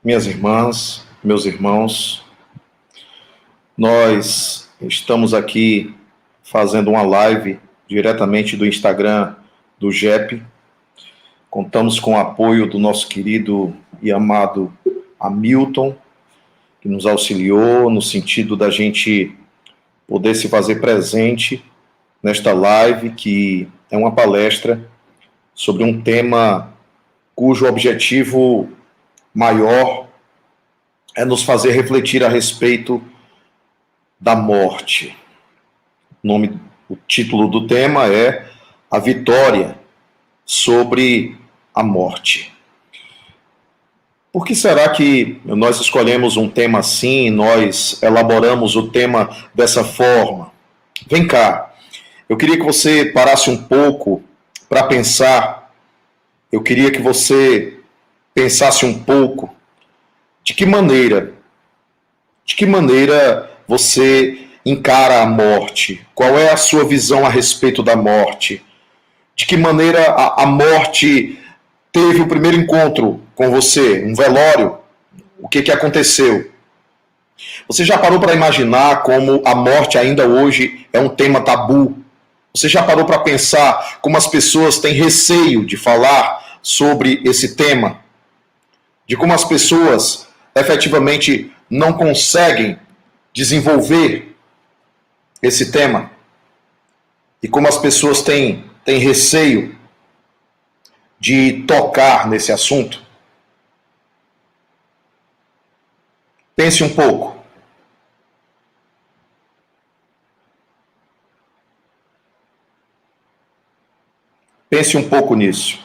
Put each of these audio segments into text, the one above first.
Minhas irmãs, meus irmãos, nós estamos aqui fazendo uma live diretamente do Instagram do GEP. Contamos com o apoio do nosso querido e amado Hamilton, que nos auxiliou no sentido da gente poder se fazer presente nesta live, que é uma palestra sobre um tema cujo objetivo maior é nos fazer refletir a respeito da morte. O título do tema é A Vitória sobre a Morte. Por que será que nós escolhemos um tema assim, nós elaboramos o tema dessa forma? Vem cá, eu queria que você parasse um pouco para pensar, eu queria que você pensasse um pouco de que maneira você encara a morte? Qual é a sua visão a respeito da morte? De que maneira a morte teve o primeiro encontro com você? Um velório? O que aconteceu? Você já parou para imaginar como a morte ainda hoje é um tema tabu? Você já parou para pensar como as pessoas têm receio de falar sobre esse tema? De como as pessoas efetivamente não conseguem desenvolver esse tema? E como as pessoas têm receio de tocar nesse assunto? Pense um pouco. Pense um pouco nisso.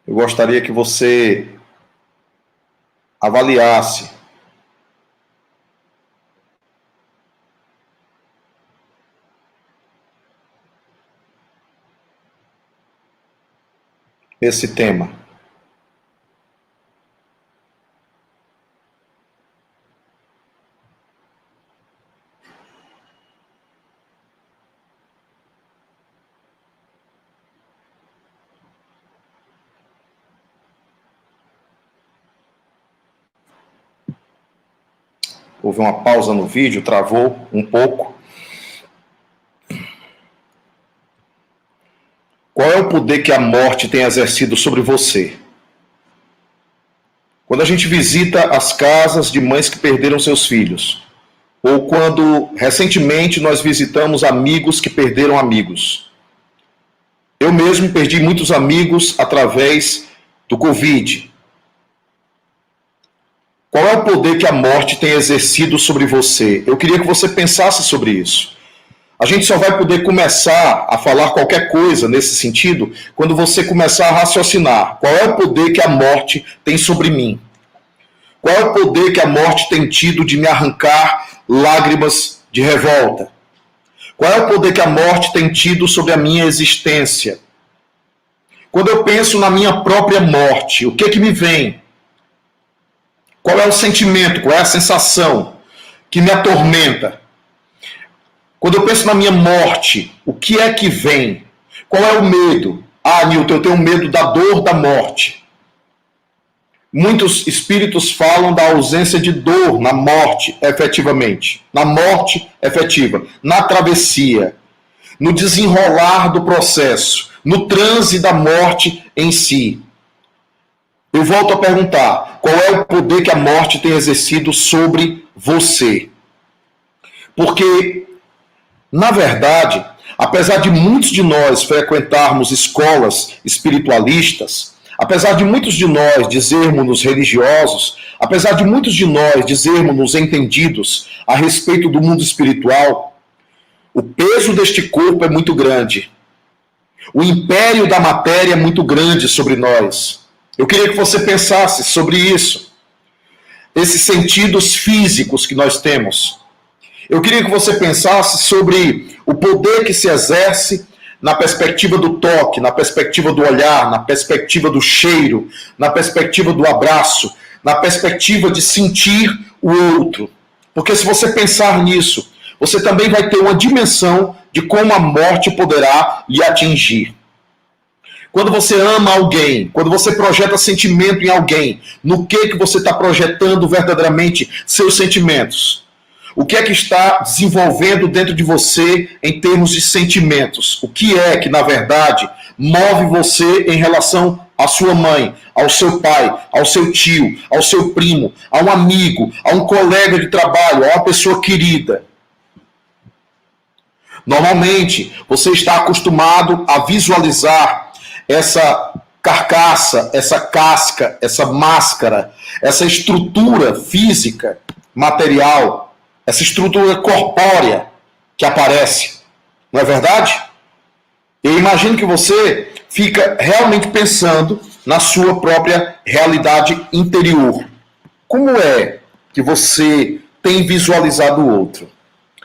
Eu gostaria que você avaliasse esse tema. Houve uma pausa no vídeo, travou um pouco. Qual é o poder que a morte tem exercido sobre você? Quando a gente visita as casas de mães que perderam seus filhos, ou quando recentemente nós visitamos amigos que perderam amigos. Eu mesmo perdi muitos amigos através do Covid. Qual é o poder que a morte tem exercido sobre você? Eu queria que você pensasse sobre isso. A gente só vai poder começar a falar qualquer coisa nesse sentido quando você começar a raciocinar. Qual é o poder que a morte tem sobre mim? Qual é o poder que a morte tem tido de me arrancar lágrimas de revolta? Qual é o poder que a morte tem tido sobre a minha existência? Quando eu penso na minha própria morte, o que me vem? Qual é o sentimento, qual é a sensação que me atormenta? Quando eu penso na minha morte, o que é que vem? Qual é o medo? Ah, Nilton, eu tenho medo da dor da morte. Muitos espíritos falam da ausência de dor na morte, efetivamente. Na morte efetiva, na travessia, no desenrolar do processo, no transe da morte em si. Eu volto a perguntar, qual é o poder que a morte tem exercido sobre você? Porque, na verdade, apesar de muitos de nós frequentarmos escolas espiritualistas, apesar de muitos de nós dizermos-nos religiosos, apesar de muitos de nós dizermos-nos entendidos a respeito do mundo espiritual, o peso deste corpo é muito grande. O império da matéria é muito grande sobre nós. Eu queria que você pensasse sobre isso. Esses sentidos físicos que nós temos. Eu queria que você pensasse sobre o poder que se exerce na perspectiva do toque, na perspectiva do olhar, na perspectiva do cheiro, na perspectiva do abraço, na perspectiva de sentir o outro. Porque se você pensar nisso, você também vai ter uma dimensão de como a morte poderá lhe atingir. Quando você ama alguém, quando você projeta sentimento em alguém, no que você está projetando verdadeiramente seus sentimentos? O que é que está desenvolvendo dentro de você em termos de sentimentos? O que é que, na verdade, move você em relação à sua mãe, ao seu pai, ao seu tio, ao seu primo, a um amigo, a um colega de trabalho, a uma pessoa querida? Normalmente, você está acostumado a visualizar essa carcaça, essa casca, essa máscara, essa estrutura física, material, essa estrutura corpórea que aparece. Não é verdade? Eu imagino que você fica realmente pensando na sua própria realidade interior. Como é que você tem visualizado o outro?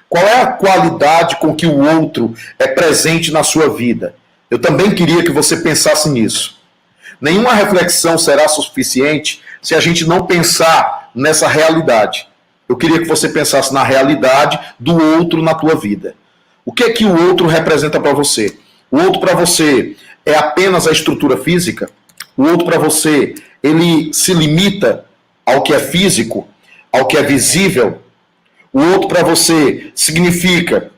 Qual é a qualidade com que o outro é presente na sua vida? Eu também queria que você pensasse nisso. Nenhuma reflexão será suficiente se a gente não pensar nessa realidade. Eu queria que você pensasse na realidade do outro na tua vida. O que é que o outro representa para você? O outro para você é apenas a estrutura física? O outro para você, ele se limita ao que é físico, ao que é visível? O outro para você significa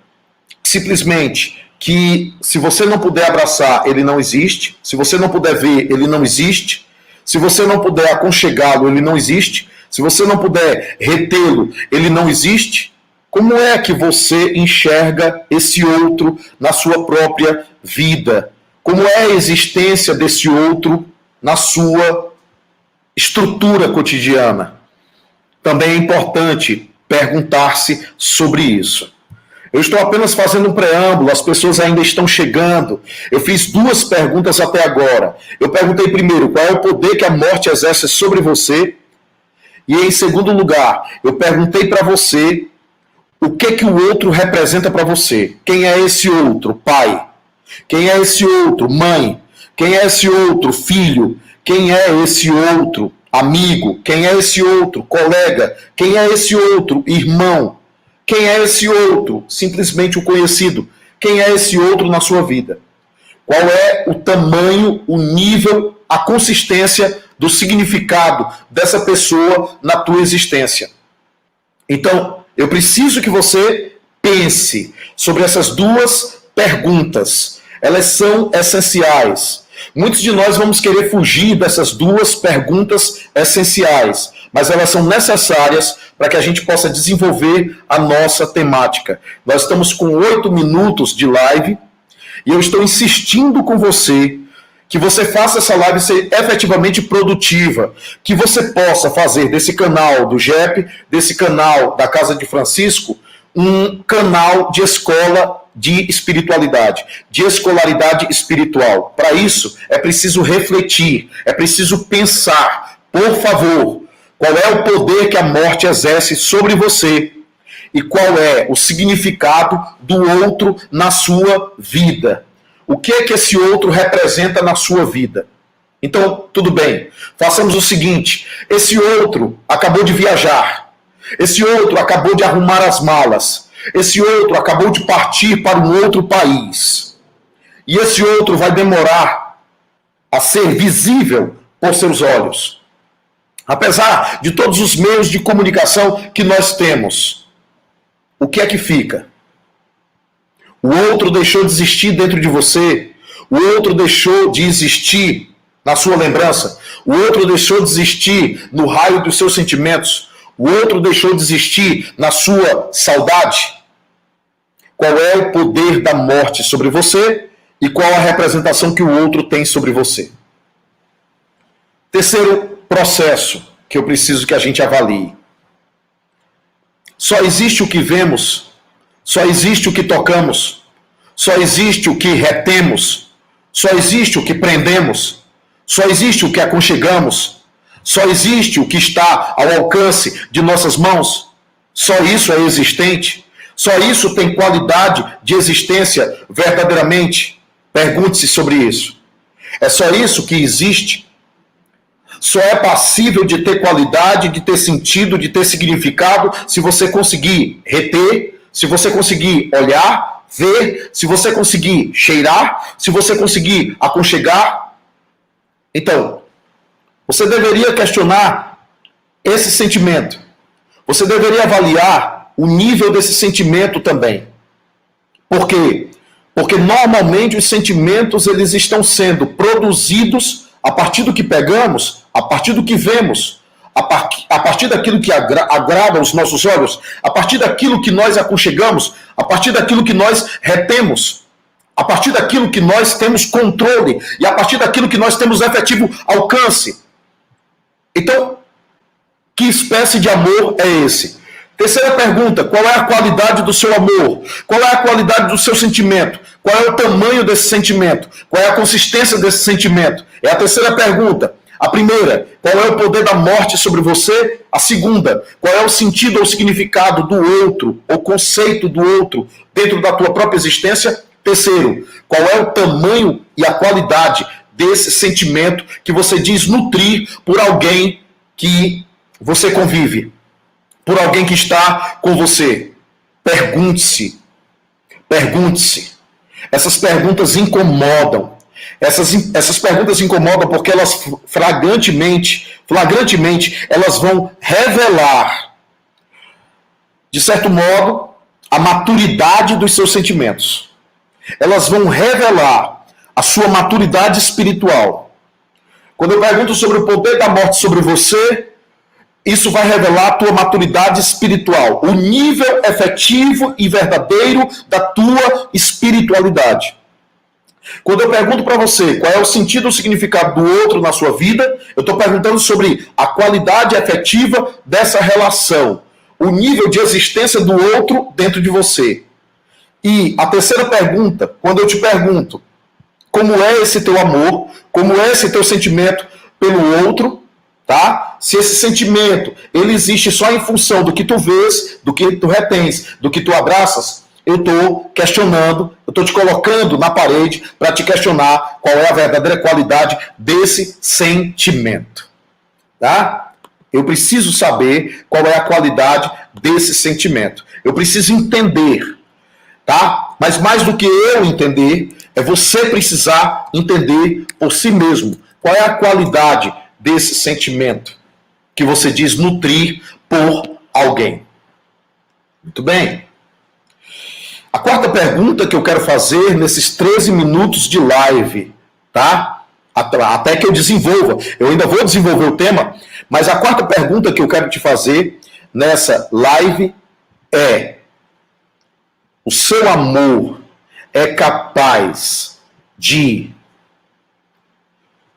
simplesmente que se você não puder abraçar, ele não existe. Se você não puder ver, ele não existe. Se você não puder aconchegá-lo, ele não existe. Se você não puder retê-lo, ele não existe. Como é que você enxerga esse outro na sua própria vida? Como é a existência desse outro na sua estrutura cotidiana? Também é importante perguntar-se sobre isso. Eu estou apenas fazendo um preâmbulo, as pessoas ainda estão chegando. Eu fiz 2 perguntas até agora. Eu perguntei primeiro, qual é o poder que a morte exerce sobre você? E em segundo lugar, eu perguntei para você o que o outro representa para você. Quem é esse outro? Pai. Quem é esse outro? Mãe. Quem é esse outro? Filho. Quem é esse outro? Amigo. Quem é esse outro? Colega. Quem é esse outro? Irmão. Quem é esse outro? Simplesmente o conhecido. Quem é esse outro na sua vida? Qual é o tamanho, o nível, a consistência do significado dessa pessoa na tua existência? Então, eu preciso que você pense sobre essas 2 perguntas. Elas são essenciais. Muitos de nós vamos querer fugir dessas 2 perguntas essenciais, mas elas são necessárias para que a gente possa desenvolver a nossa temática. Nós estamos com 8 minutos de live e eu estou insistindo com você que você faça essa live ser efetivamente produtiva, que você possa fazer desse canal do JEP, desse canal da Casa de Francisco, um canal de escola de espiritualidade, de escolaridade espiritual. Para isso, é preciso refletir, é preciso pensar. Por favor, qual é o poder que a morte exerce sobre você e qual é o significado do outro na sua vida? O que é que esse outro representa na sua vida? Então, tudo bem, façamos o seguinte: esse outro acabou de viajar, esse outro acabou de arrumar as malas, esse outro acabou de partir para um outro país, e esse outro vai demorar a ser visível por seus olhos. Apesar de todos os meios de comunicação que nós temos, o que é que fica? O outro deixou de existir dentro de você, o outro deixou de existir na sua lembrança, o outro deixou de existir no raio dos seus sentimentos, o outro deixou de existir na sua saudade. Qual é o poder da morte sobre você e qual a representação que o outro tem sobre você? Terceiro processo que eu preciso que a gente avalie. Só existe o que vemos, só existe o que tocamos, só existe o que retemos, só existe o que prendemos, só existe o que aconchegamos, só existe o que está ao alcance de nossas mãos. Só isso é existente, só isso tem qualidade de existência verdadeiramente. Pergunte-se sobre isso. É só isso que existe? Só é passível de ter qualidade, de ter sentido, de ter significado, se você conseguir reter, se você conseguir olhar, ver, se você conseguir cheirar, se você conseguir aconchegar. Então, você deveria questionar esse sentimento. Você deveria avaliar o nível desse sentimento também. Por quê? Porque normalmente os sentimentos eles estão sendo produzidos a partir do que pegamos, a partir do que vemos, a partir daquilo que agrada aos nossos olhos, a partir daquilo que nós aconchegamos, a partir daquilo que nós retemos, a partir daquilo que nós temos controle e a partir daquilo que nós temos efetivo alcance. Então, que espécie de amor é esse? Terceira pergunta, qual é a qualidade do seu amor? Qual é a qualidade do seu sentimento? Qual é o tamanho desse sentimento? Qual é a consistência desse sentimento? É a terceira pergunta. A primeira, qual é o poder da morte sobre você? A segunda, qual é o sentido ou significado do outro, o conceito do outro dentro da tua própria existência? Terceiro, qual é o tamanho e a qualidade desse sentimento que você diz nutrir por alguém que você convive, por alguém que está com você? Pergunte-se. Pergunte-se. Essas perguntas incomodam. Essas perguntas incomodam porque elas flagrantemente, elas vão revelar, de certo modo, a maturidade dos seus sentimentos. Elas vão revelar a sua maturidade espiritual. Quando eu pergunto sobre o poder da morte sobre você, isso vai revelar a tua maturidade espiritual, o nível efetivo e verdadeiro da tua espiritualidade. Quando eu pergunto para você qual é o sentido ou significado do outro na sua vida, eu estou perguntando sobre a qualidade efetiva dessa relação, o nível de existência do outro dentro de você. E a terceira pergunta, quando eu te pergunto como é esse teu amor, como é esse teu sentimento pelo outro, tá? Se esse sentimento ele existe só em função do que tu vês, do que tu retens, do que tu abraças, eu estou questionando, eu estou te colocando na parede para te questionar qual é a verdadeira qualidade desse sentimento. Tá? Eu preciso saber qual é a qualidade desse sentimento. Eu preciso entender. Tá? Mas mais do que eu entender, é você precisar entender por si mesmo qual é a qualidade desse sentimento que você diz nutrir por alguém. Muito bem. A quarta pergunta que eu quero fazer nesses 13 minutos de live, tá? Até que eu desenvolva. Eu ainda vou desenvolver o tema, mas a quarta pergunta que eu quero te fazer nessa live é: o seu amor é capaz de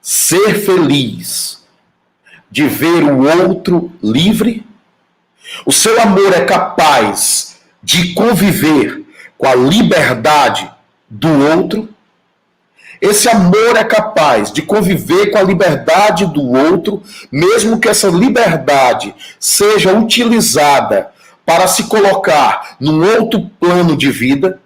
ser feliz, de ver o outro livre? O seu amor é capaz de conviver com a liberdade do outro? Esse amor é capaz de conviver com a liberdade do outro, mesmo que essa liberdade seja utilizada para se colocar num outro plano de vida?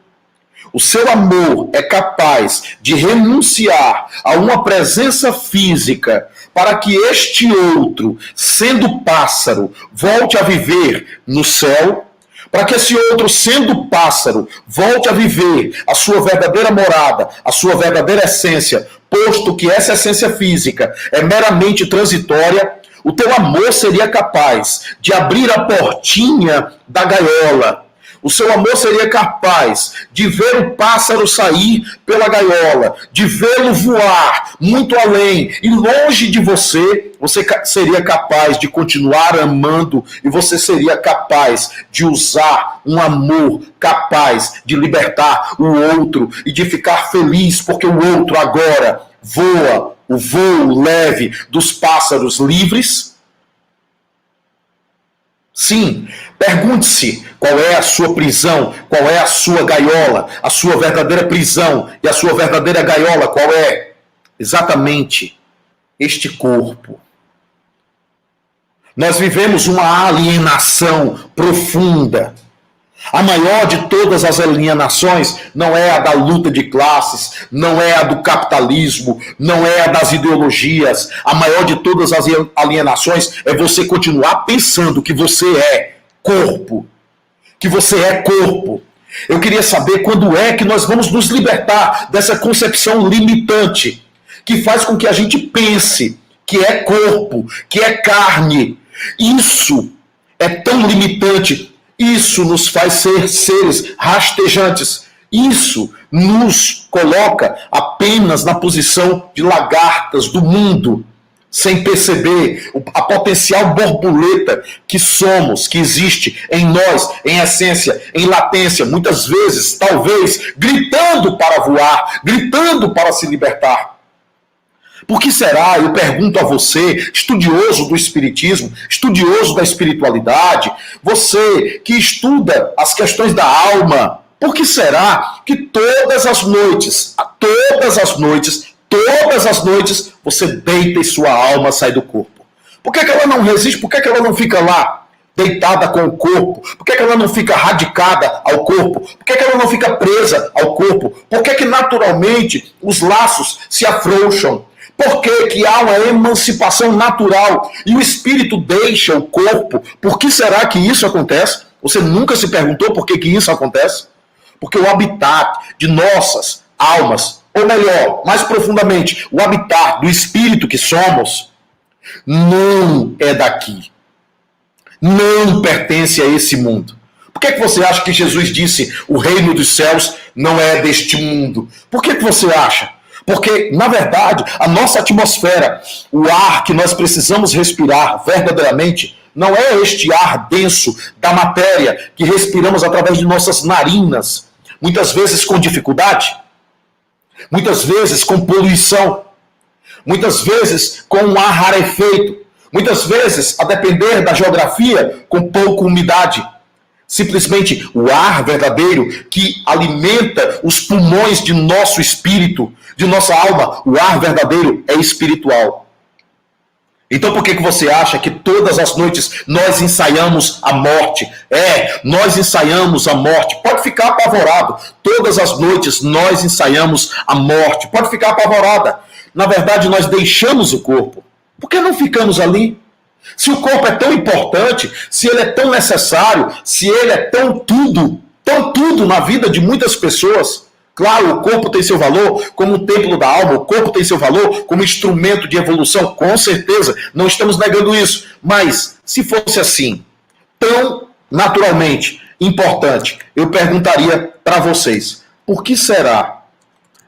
O seu amor é capaz de renunciar a uma presença física para que este outro, sendo pássaro, volte a viver no céu? Para que esse outro, sendo pássaro, volte a viver a sua verdadeira morada, a sua verdadeira essência, posto que essa essência física é meramente transitória, o teu amor seria capaz de abrir a portinha da gaiola. O seu amor seria capaz de ver o pássaro sair pela gaiola, de vê-lo voar muito além e longe de você. Você seria capaz de continuar amando e você seria capaz de usar um amor capaz de libertar o outro e de ficar feliz porque o outro agora voa o voo leve dos pássaros livres? Sim, pergunte-se qual é a sua prisão, qual é a sua gaiola, a sua verdadeira prisão e a sua verdadeira gaiola, qual é? Exatamente este corpo. Nós vivemos uma alienação profunda. A maior de todas as alienações não é a da luta de classes, não é a do capitalismo, não é a das ideologias. A maior de todas as alienações é você continuar pensando que você é corpo. Que você é corpo. Eu queria saber quando é que nós vamos nos libertar dessa concepção limitante, que faz com que a gente pense que é corpo, que é carne. Isso é tão limitante. Isso nos faz ser seres rastejantes. Isso nos coloca apenas na posição de lagartas do mundo, sem perceber a potencial borboleta que somos, que existe em nós, em essência, em latência, muitas vezes, talvez, gritando para voar, gritando para se libertar. Por que será, eu pergunto a você, estudioso do espiritismo, estudioso da espiritualidade, você que estuda as questões da alma, por que será que todas as noites, você deita e sua alma sai do corpo? Por que ela não resiste? Por que ela não fica lá, deitada com o corpo? Por que ela não fica radicada ao corpo? Por que ela não fica presa ao corpo? Por que naturalmente os laços se afrouxam? Por que há uma emancipação natural e o espírito deixa o corpo? Por que será que isso acontece? Você nunca se perguntou por que isso acontece? Porque o habitat de nossas almas, ou melhor, mais profundamente, o habitat do espírito que somos, não é daqui. Não pertence a esse mundo. Por que você acha que Jesus disse o reino dos céus não é deste mundo? Por que você acha? Porque, na verdade, a nossa atmosfera, o ar que nós precisamos respirar verdadeiramente, não é este ar denso da matéria que respiramos através de nossas narinas, muitas vezes com dificuldade, muitas vezes com poluição, muitas vezes com um ar rarefeito, muitas vezes, a depender da geografia, com pouca umidade. Simplesmente o ar verdadeiro que alimenta os pulmões de nosso espírito, de nossa alma, o ar verdadeiro é espiritual. Então por que você acha que todas as noites nós ensaiamos a morte? Nós ensaiamos a morte. Pode ficar apavorado. Todas as noites nós ensaiamos a morte. Pode ficar apavorada. Na verdade, nós deixamos o corpo. Por que não ficamos ali? Se o corpo é tão importante, se ele é tão necessário, se ele é tão tudo na vida de muitas pessoas. Claro, o corpo tem seu valor como o templo da alma, o corpo tem seu valor como instrumento de evolução, com certeza, não estamos negando isso. Mas, se fosse assim, tão naturalmente importante, eu perguntaria para vocês, por que será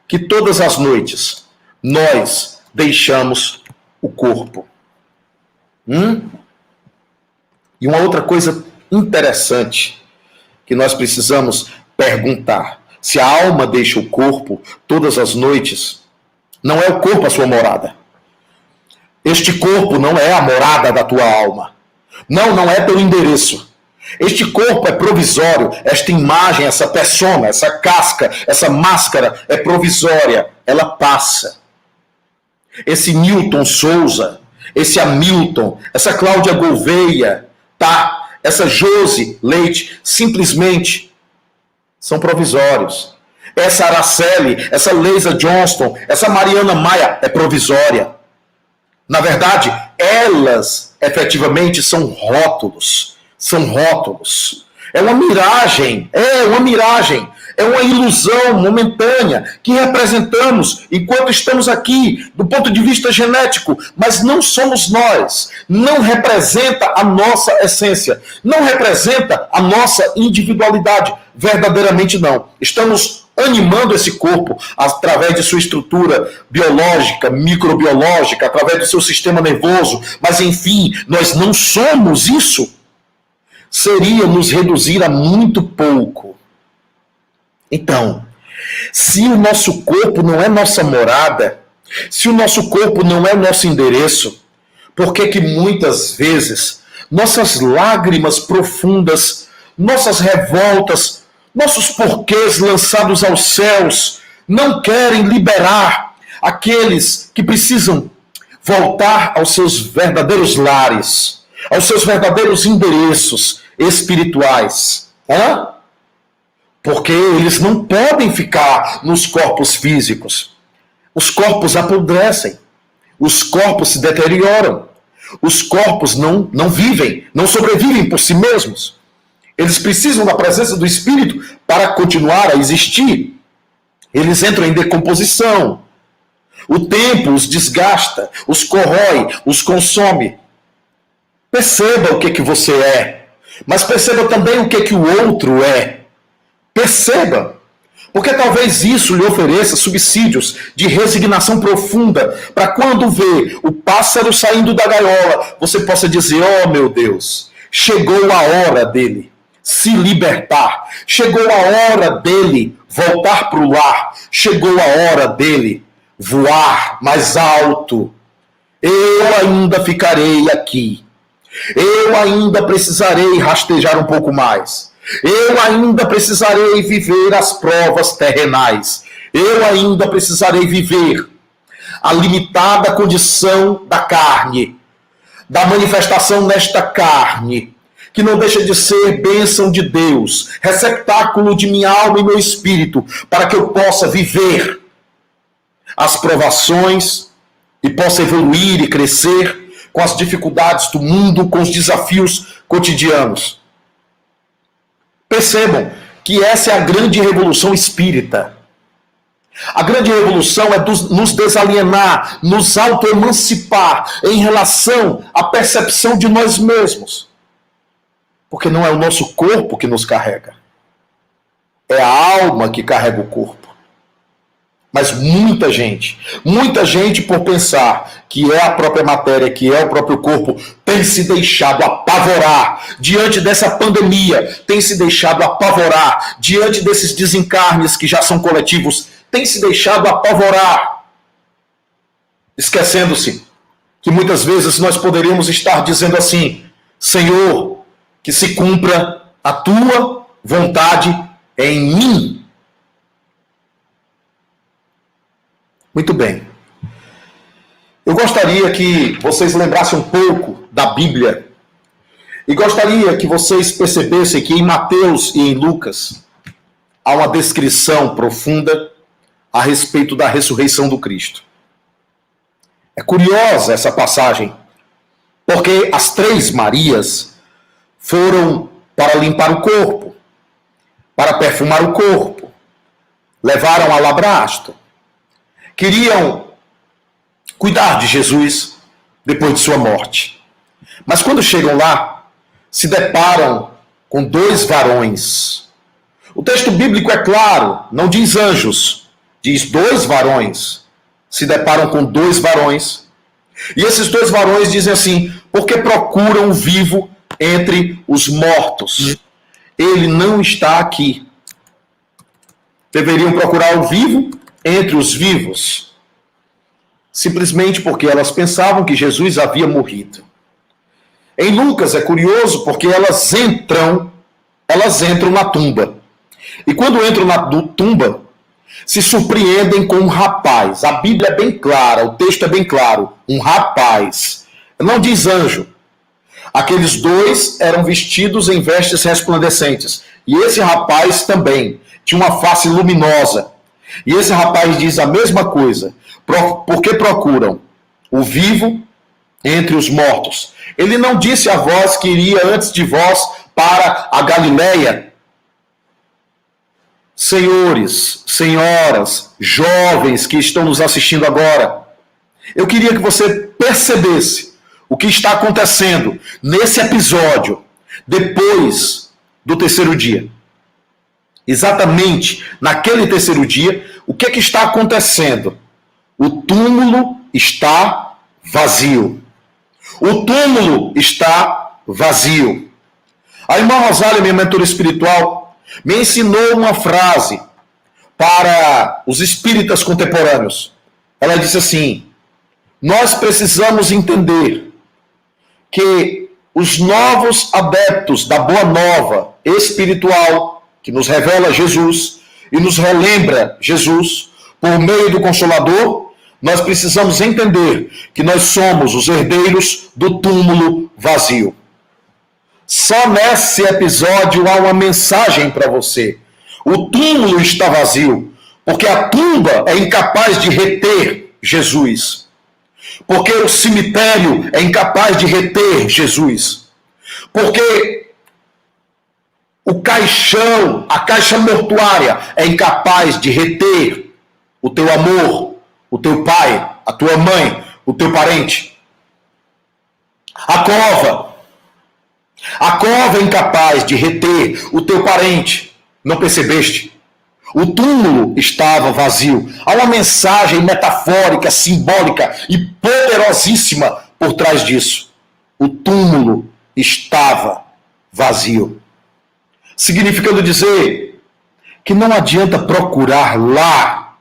que todas as noites nós deixamos o corpo? E uma outra coisa interessante que nós precisamos perguntar: se a alma deixa o corpo todas as noites, não é o corpo a sua morada. Este corpo não é a morada da tua alma. Não é teu endereço. Este corpo é provisório, esta imagem, essa persona, essa casca, essa máscara é provisória, ela passa. Esse Newton Souza, esse Hamilton, essa Cláudia Gouveia, essa Josi Leite, simplesmente são provisórios. Essa Araceli, essa Leisa Johnston, essa Mariana Maia é provisória. Na verdade, elas efetivamente são rótulos. São rótulos. É uma miragem. É uma ilusão momentânea que representamos enquanto estamos aqui, do ponto de vista genético, mas não somos nós. Não representa a nossa essência. Não representa a nossa individualidade. Verdadeiramente não. Estamos animando esse corpo através de sua estrutura biológica, microbiológica, através do seu sistema nervoso, mas enfim, nós não somos isso. Seria nos reduzir a muito pouco. Então, se o nosso corpo não é nossa morada, se o nosso corpo não é nosso endereço, por que muitas vezes nossas lágrimas profundas, nossas revoltas, nossos porquês lançados aos céus não querem liberar aqueles que precisam voltar aos seus verdadeiros lares, aos seus verdadeiros endereços espirituais? Porque eles não podem ficar nos corpos físicos. Os corpos apodrecem, os corpos se deterioram, os corpos não vivem, não sobrevivem por si mesmos. Eles precisam da presença do Espírito para continuar a existir. Eles entram em decomposição. O tempo os desgasta, os corrói, os consome. Perceba o que você é, mas perceba também o que o outro é. Perceba, porque talvez isso lhe ofereça subsídios de resignação profunda, para quando vê o pássaro saindo da gaiola, você possa dizer: oh meu Deus, chegou a hora dele se libertar, chegou a hora dele voltar para o lar, chegou a hora dele voar mais alto. Eu ainda ficarei aqui. Eu ainda precisarei rastejar um pouco mais. Eu ainda precisarei viver as provas terrenais. Eu ainda precisarei viver a limitada condição da carne, da manifestação nesta carne, que não deixa de ser bênção de Deus, receptáculo de minha alma e meu espírito, para que eu possa viver as provações e possa evoluir e crescer com as dificuldades do mundo, com os desafios cotidianos. Percebam que essa é a grande revolução espírita. A grande revolução é nos desalienar, nos autoemancipar em relação à percepção de nós mesmos. Porque não é o nosso corpo que nos carrega. É a alma que carrega o corpo. Mas muita gente por pensar que é a própria matéria, que é o próprio corpo, tem se deixado apavorar diante dessa pandemia, tem se deixado apavorar diante desses desencarnes que já são coletivos, tem se deixado apavorar, esquecendo-se que muitas vezes nós poderíamos estar dizendo assim: Senhor, que se cumpra a tua vontade em mim. Muito bem. Eu gostaria que vocês lembrassem um pouco da Bíblia e gostaria que vocês percebessem que em Mateus e em Lucas há uma descrição profunda a respeito da ressurreição do Cristo. É curiosa essa passagem, porque as 3 Marias foram para limpar o corpo, para perfumar o corpo, levaram alabastro, queriam cuidar de Jesus depois de sua morte. Mas quando chegam lá, se deparam com 2 varões. O texto bíblico é claro, não diz anjos, diz 2 varões. Se deparam com 2 varões. E esses 2 varões dizem assim: porque procuram o vivo entre os mortos. Ele não está aqui. Deveriam procurar o vivo entre os vivos, simplesmente porque elas pensavam que Jesus havia morrido. Em Lucas é curioso porque elas entram na tumba. E quando entram na tumba, se surpreendem com um rapaz. A Bíblia é bem clara, o texto é bem claro. Um rapaz. Não diz anjo. Aqueles 2 eram vestidos em vestes resplandecentes. E esse rapaz também tinha uma face luminosa. E esse rapaz diz a mesma coisa. Porque procuram o vivo entre os mortos. Ele não disse a vós que iria antes de vós para a Galileia. Senhores, senhoras, jovens que estão nos assistindo agora, eu queria que você percebesse o que está acontecendo nesse episódio, depois do 3º dia. Exatamente naquele 3º dia, o que está acontecendo? O túmulo está vazio. O túmulo está vazio. A irmã Rosália, minha mentora espiritual, me ensinou uma frase para os espíritas contemporâneos. Ela disse assim: nós precisamos entender que os novos adeptos da Boa Nova espiritual, que nos revela Jesus e nos relembra Jesus por meio do Consolador, nós precisamos entender que nós somos os herdeiros do túmulo vazio. Só nesse episódio há uma mensagem para você. O túmulo está vazio, porque a tumba é incapaz de reter Jesus. Porque o cemitério é incapaz de reter Jesus. Porque O caixão, a caixa mortuária é incapaz de reter o teu amor, o teu pai, a tua mãe, o teu parente. A cova é incapaz de reter o teu parente. Não percebeste? O túmulo estava vazio. Há uma mensagem metafórica, simbólica e poderosíssima por trás disso. O túmulo estava vazio. Significando dizer que não adianta procurar lá.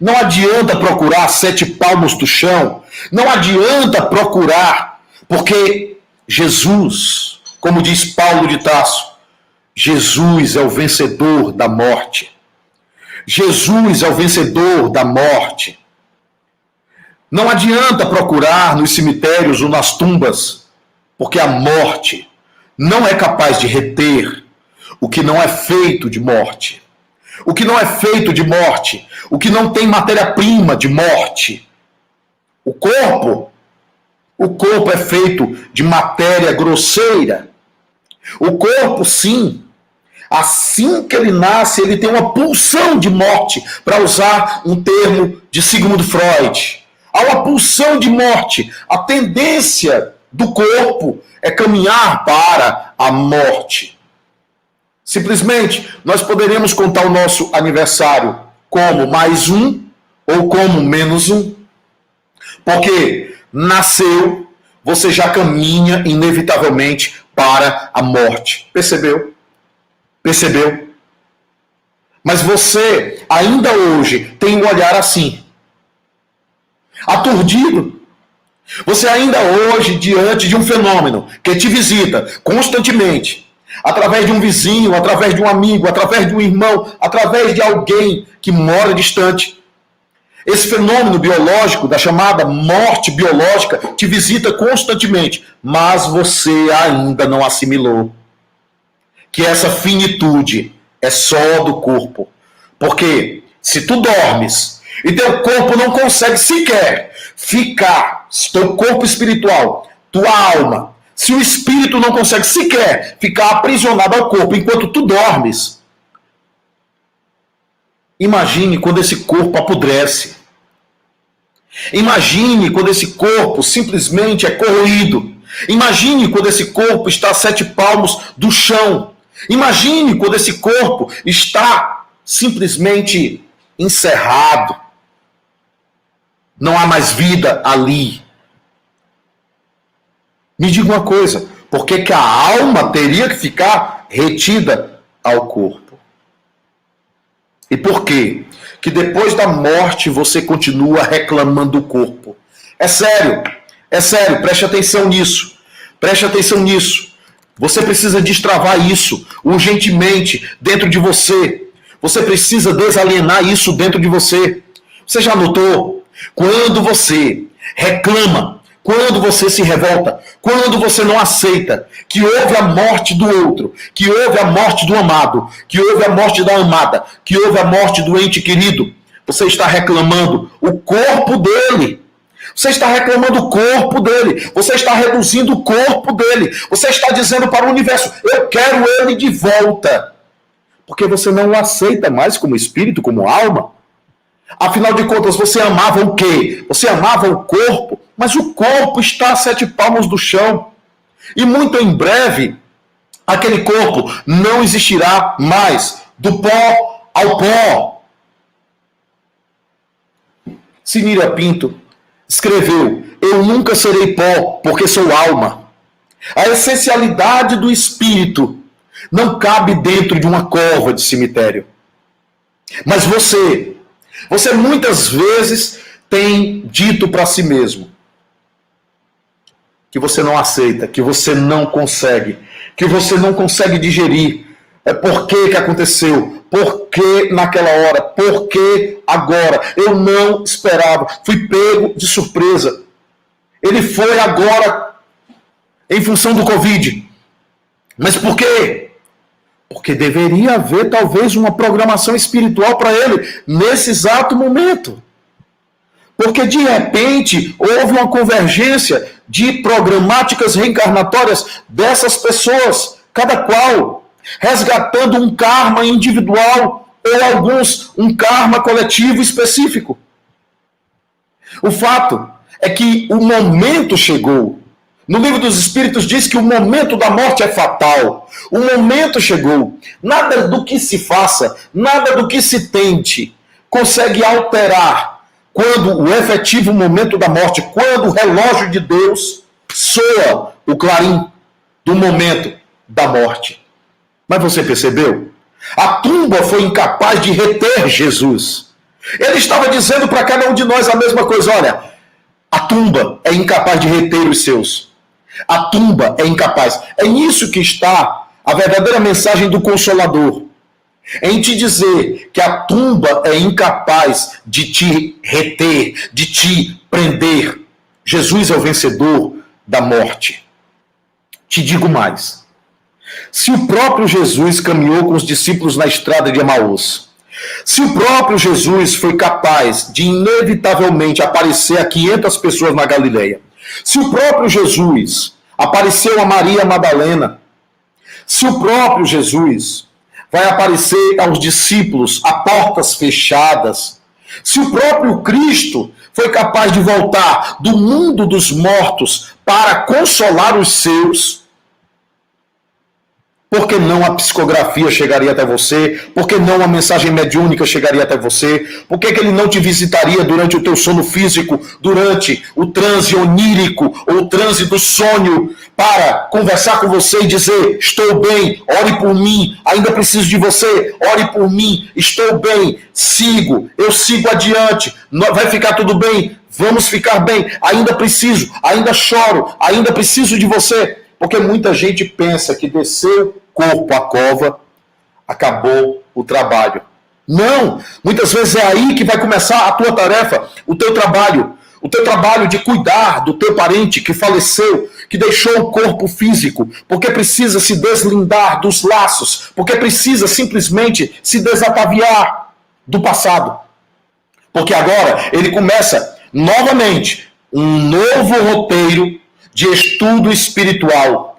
Não adianta procurar 7 palmos do chão. Não adianta procurar, porque Jesus, como diz Paulo de Tarso, Jesus é o vencedor da morte. Jesus é o vencedor da morte. Não adianta procurar nos cemitérios ou nas tumbas, porque a morte não é capaz de reter o que não é feito de morte. O que não é feito de morte, o que não tem matéria-prima de morte. O corpo é feito de matéria grosseira. O corpo, sim, assim que ele nasce, ele tem uma pulsão de morte, para usar um termo de Sigmund Freud. Há uma pulsão de morte. A tendência do corpo é caminhar para a morte. Simplesmente, nós poderíamos contar o nosso aniversário como mais um ou como menos um. Porque nasceu, você já caminha inevitavelmente para a morte. Percebeu? Percebeu? Mas você, ainda hoje, tem um olhar assim. Aturdido. Você ainda hoje, diante de um fenômeno que te visita constantemente, através de um vizinho, através de um amigo, através de um irmão, através de alguém que mora distante. Esse fenômeno biológico, da chamada morte biológica, te visita constantemente, mas você ainda não assimilou que essa finitude é só do corpo. Porque se tu dormes e teu corpo não consegue sequer ficar, teu corpo espiritual, tua alma, se o espírito não consegue sequer ficar aprisionado ao corpo enquanto tu dormes, imagine quando esse corpo apodrece. Imagine quando esse corpo simplesmente é corroído. Imagine quando esse corpo está a 7 palmos do chão. Imagine quando esse corpo está simplesmente encerrado. Não há mais vida ali. Me diga uma coisa, por que a alma teria que ficar retida ao corpo? E por quê? Que depois da morte você continua reclamando do corpo. É sério, preste atenção nisso. Preste atenção nisso. Você precisa destravar isso urgentemente dentro de você. Você precisa desalienar isso dentro de você. Você já notou? Quando você reclama, quando você se revolta, quando você não aceita que houve a morte do outro, que houve a morte do amado, que houve a morte da amada, que houve a morte do ente querido, você está reclamando o corpo dele. Você está reclamando o corpo dele. Você está reduzindo o corpo dele. Você está dizendo para o universo, eu quero ele de volta. Porque você não o aceita mais como espírito, como alma. Afinal de contas, você amava o quê? Você amava o corpo, mas o corpo está a 7 palmos do chão. E muito em breve, aquele corpo não existirá mais. Do pó ao pó. Sinira Pinto escreveu, eu nunca serei pó, porque sou alma. A essencialidade do espírito não cabe dentro de uma cova de cemitério. Mas você muitas vezes tem dito para si mesmo que você não aceita, que você não consegue digerir. Por que aconteceu? Por que naquela hora? Por que agora? Eu não esperava. Fui pego de surpresa. Ele foi agora em função do Covid. Mas por quê? Porque deveria haver talvez uma programação espiritual para ele nesse exato momento. Porque de repente houve uma convergência de programáticas reencarnatórias dessas pessoas, cada qual resgatando um karma individual ou alguns um karma coletivo específico. O fato é que o momento chegou. No livro dos Espíritos diz que o momento da morte é fatal. O momento chegou. Nada do que se faça, nada do que se tente consegue alterar quando o efetivo momento da morte, quando o relógio de Deus soa o clarim do momento da morte. Mas você percebeu? A tumba foi incapaz de reter Jesus. Ele estava dizendo para cada um de nós a mesma coisa. Olha, a tumba é incapaz de reter os seus. A tumba é incapaz. É nisso que está a verdadeira mensagem do Consolador. Em te dizer que a tumba é incapaz de te reter, de te prender. Jesus é o vencedor da morte. Te digo mais. Se o próprio Jesus caminhou com os discípulos na estrada de Emaús, se o próprio Jesus foi capaz de inevitavelmente aparecer a 500 pessoas na Galileia, se o próprio Jesus apareceu a Maria Madalena, se o próprio Jesus vai aparecer aos discípulos a portas fechadas, se o próprio Cristo foi capaz de voltar do mundo dos mortos para consolar os seus, por que não a psicografia chegaria até você? Por que não a mensagem mediúnica chegaria até você? Por que ele não te visitaria durante o teu sono físico, durante o transe onírico ou o transe do sonho, para conversar com você e dizer, estou bem, ore por mim, ainda preciso de você, ore por mim, estou bem, eu sigo adiante, vai ficar tudo bem, vamos ficar bem, ainda preciso, ainda choro, ainda preciso de você. Porque muita gente pensa que desceu corpo à cova, acabou o trabalho. Não! Muitas vezes é aí que vai começar a tua tarefa, o teu trabalho de cuidar do teu parente que faleceu, que deixou o corpo físico, porque precisa se deslindar dos laços, porque precisa simplesmente se desataviar do passado. Porque agora ele começa novamente um novo roteiro de estudo espiritual.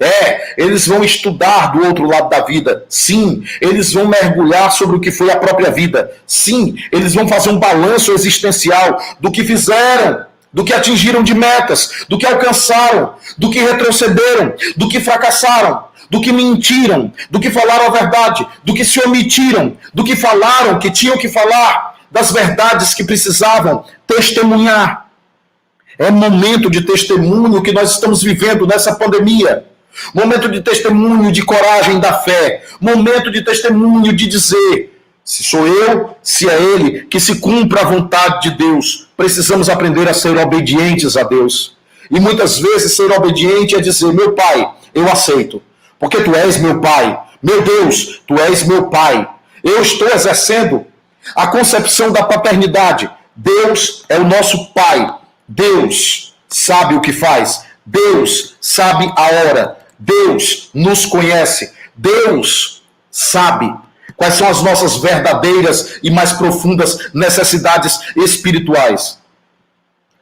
Eles vão estudar do outro lado da vida. Sim, eles vão mergulhar sobre o que foi a própria vida. Sim, eles vão fazer um balanço existencial do que fizeram, do que atingiram de metas, do que alcançaram, do que retrocederam, do que fracassaram, do que mentiram, do que falaram a verdade, do que se omitiram, do que falaram que tinham que falar, das verdades que precisavam testemunhar. É momento de testemunho que nós estamos vivendo nessa pandemia. Momento de testemunho de coragem da fé. Momento de testemunho de dizer, se sou eu, se é ele, que se cumpra a vontade de Deus. Precisamos aprender a ser obedientes a Deus. E muitas vezes ser obediente é dizer, meu Pai, eu aceito. Porque tu és meu Pai. Meu Deus, tu és meu Pai. Eu estou exercendo a concepção da paternidade. Deus é o nosso Pai. Deus sabe o que faz. Deus sabe a hora. Deus nos conhece. Deus sabe quais são as nossas verdadeiras e mais profundas necessidades espirituais.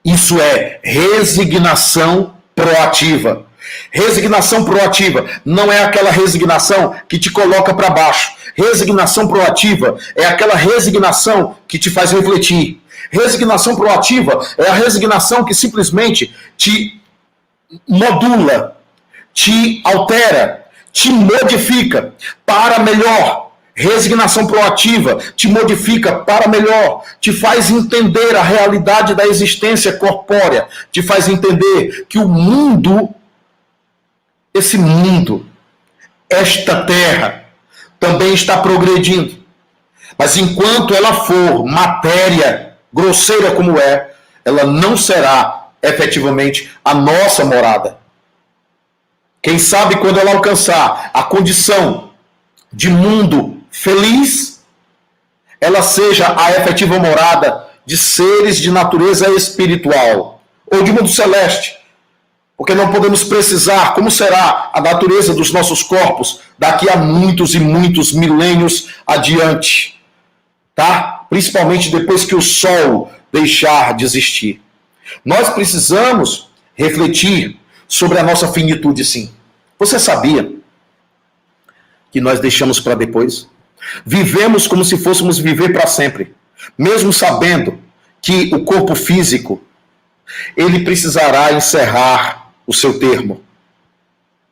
Isso é resignação proativa. Resignação proativa não é aquela resignação que te coloca para baixo. Resignação proativa é aquela resignação que te faz refletir. Resignação proativa é a resignação que simplesmente te modula, te altera, te modifica para melhor. Resignação proativa te modifica para melhor, te faz entender a realidade da existência corpórea, te faz entender que o mundo, esse mundo, esta terra, também está progredindo. Mas enquanto ela for matéria, grosseira como é, ela não será efetivamente a nossa morada. Quem sabe quando ela alcançar a condição de mundo feliz, ela seja a efetiva morada de seres de natureza espiritual ou de mundo celeste. Porque não podemos precisar como será a natureza dos nossos corpos daqui a muitos e muitos milênios adiante. Tá? Principalmente depois que o Sol deixar de existir. Nós precisamos refletir sobre a nossa finitude, sim. Você sabia que nós deixamos para depois. Vivemos como se fôssemos viver para sempre, mesmo sabendo que o corpo físico, ele precisará encerrar o seu termo.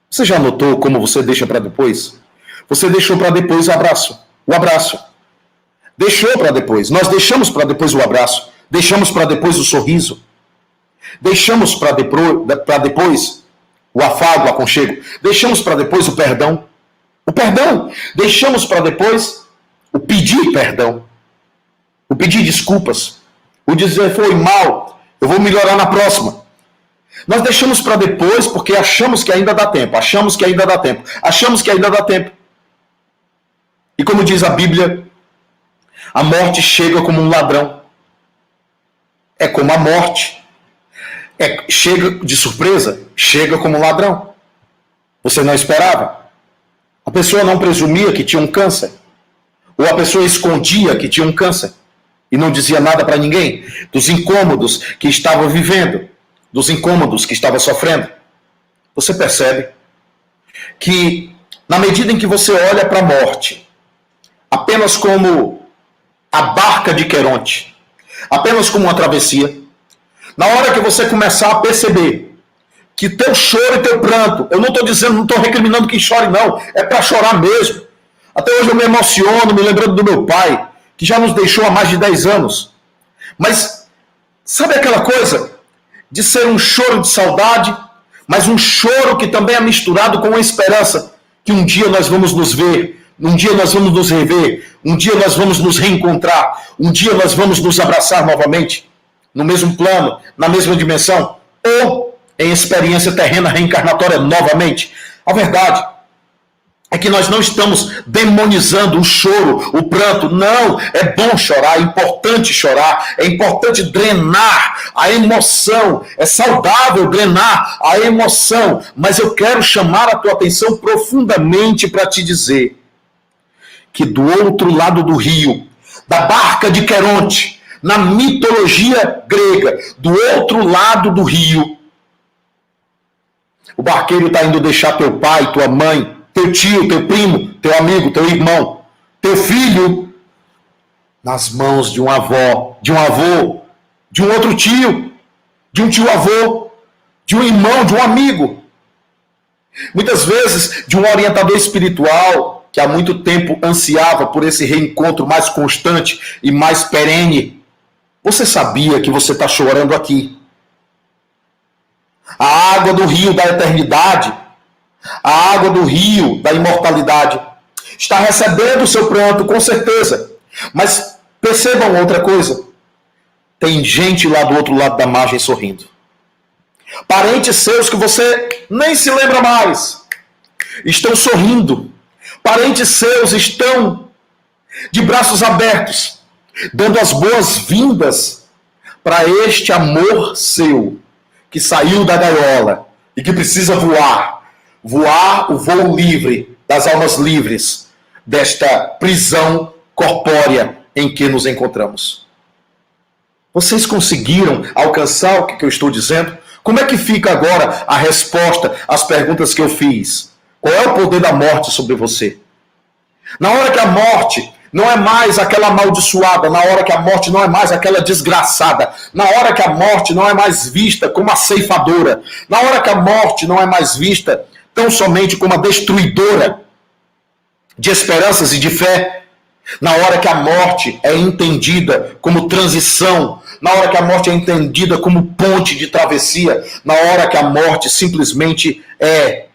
Você já notou como você deixa para depois? Você deixou para depois o abraço. Deixou para depois. Nós deixamos para depois o abraço. Deixamos para depois o sorriso. Deixamos para depois o afago, o aconchego. Deixamos para depois o perdão. Deixamos para depois o pedir perdão. O pedir desculpas. O dizer foi mal, eu vou melhorar na próxima. Nós deixamos para depois porque achamos que ainda dá tempo. E como diz a Bíblia, a morte chega como um ladrão. É como a morte. Chega de surpresa, chega como um ladrão. Você não esperava. A pessoa não presumia que tinha um câncer. Ou a pessoa escondia que tinha um câncer. E não dizia nada para ninguém. Dos incômodos que estava vivendo. Dos incômodos que estava sofrendo. Você percebe que, na medida em que você olha para a morte, apenas como a barca de Queronte, apenas como uma travessia, na hora que você começar a perceber que teu choro e teu pranto, eu não estou recriminando quem chore não, é para chorar mesmo. Até hoje eu me emociono, me lembrando do meu pai, que já nos deixou há mais de 10 anos. Mas sabe aquela coisa de ser um choro de saudade, mas um choro que também é misturado com uma esperança que um dia nós vamos nos ver, um dia nós vamos nos rever, um dia nós vamos nos reencontrar, um dia nós vamos nos abraçar novamente, no mesmo plano, na mesma dimensão, ou em experiência terrena reencarnatória novamente. A verdade é que nós não estamos demonizando o choro, o pranto. Não, é bom chorar, é importante drenar a emoção, é saudável drenar a emoção, mas eu quero chamar a tua atenção profundamente para te dizer que do outro lado do rio, da barca de Queronte, na mitologia grega, do outro lado do rio, o barqueiro está indo deixar teu pai, tua mãe, teu tio, teu primo, teu amigo, teu irmão, teu filho, nas mãos de um avô, de um outro tio, de um tio-avô, de um irmão, de um amigo. Muitas vezes, de um orientador espiritual que há muito tempo ansiava por esse reencontro mais constante e mais perene. Você sabia que você está chorando aqui? A água do rio da eternidade, a água do rio da imortalidade, está recebendo o seu pranto, com certeza. Mas percebam outra coisa. Tem gente lá do outro lado da margem sorrindo. Parentes seus que você nem se lembra mais estão sorrindo. Parentes seus estão de braços abertos, dando as boas-vindas para este amor seu, que saiu da gaiola e que precisa voar o voo livre das almas livres desta prisão corpórea em que nos encontramos. Vocês conseguiram alcançar o que eu estou dizendo? Como é que fica agora a resposta às perguntas que eu fiz? Qual é o poder da morte sobre você? Na hora que a morte não é mais aquela amaldiçoada, na hora que a morte não é mais aquela desgraçada, na hora que a morte não é mais vista como a ceifadora, na hora que a morte não é mais vista tão somente como a destruidora de esperanças e de fé, na hora que a morte é entendida como transição, na hora que a morte é entendida como ponte de travessia, na hora que a morte simplesmente é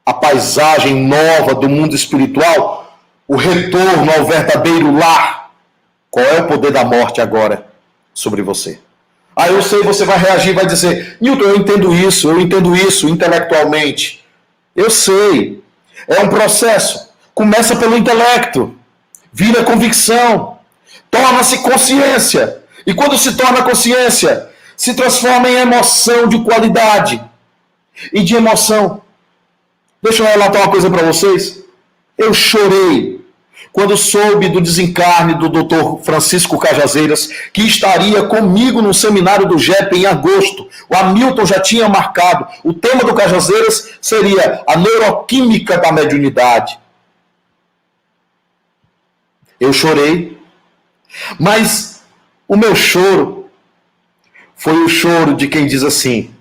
a paisagem nova do mundo espiritual, o retorno ao verdadeiro lar. Qual é o poder da morte agora sobre você? Eu sei, você vai reagir, vai dizer, Newton, eu entendo isso intelectualmente. Eu sei, é um processo. Começa pelo intelecto, vira convicção, torna-se consciência. E quando se torna consciência, se transforma em emoção de qualidade e de emoção. Deixa eu relatar uma coisa para vocês. Eu chorei quando soube do desencarne do Dr. Francisco Cajazeiras, que estaria comigo no seminário do JEP em agosto. O Hamilton já tinha marcado. O tema do Cajazeiras seria a neuroquímica da mediunidade. Eu chorei, mas o meu choro foi o choro de quem diz assim: